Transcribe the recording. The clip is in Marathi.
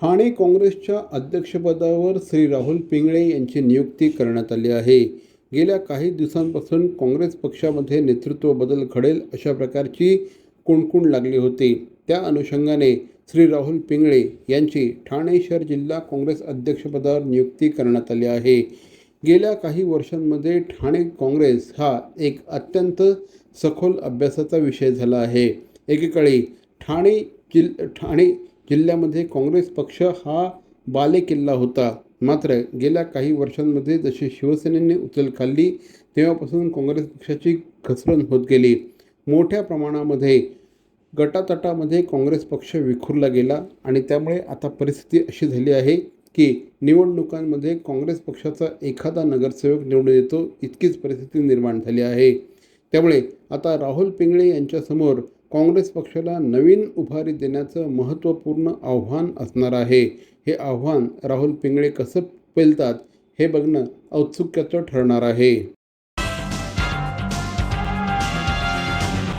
ठाणे काँग्रेसच्या अध्यक्षपदावर श्री राहुल पिंगळे यांची नियुक्ती करण्यात आली आहे. गेल्या काही दिवसांपासून काँग्रेस पक्षामध्ये नेतृत्व बदल घडेल अशा प्रकारची कुणकुण लागली होती. त्या अनुषंगाने श्री राहुल पिंगळे यांची ठाणे शहर जिल्हा काँग्रेस अध्यक्षपदावर नियुक्ती करण्यात आली आहे. गेल्या काही वर्षांमध्ये ठाणे काँग्रेस हा एक अत्यंत सखोल अभ्यासाचा विषय झाला आहे. एकीकडे ठाणे जिल्ह्यामध्ये काँग्रेस पक्ष हा बालेकिल्ला होता. मात्र गेल्या काही वर्षांमध्ये जशी शिवसेनेने उचल खाल्ली तेव्हापासून काँग्रेस पक्षाची घसरण होत गेली. मोठ्या प्रमाणामध्ये गटातटामध्ये काँग्रेस पक्ष विखुरला गेला आणि त्यामुळे आता परिस्थिती अशी झाली आहे की निवडणुकांमध्ये काँग्रेस पक्षाचा एखादा नगरसेवक निवडून येतो इतकीच परिस्थिती निर्माण झाली आहे. त्यामुळे आता राहुल पिंगळे यांच्यासमोर काँग्रेस पक्षाला नवीन उभारी देण्याचं महत्त्वपूर्ण आव्हान असणार आहे. हे आव्हान राहुल पिंगळे कसं पेलतात हे बघणं औत्सुक्याचं ठरणार आहे.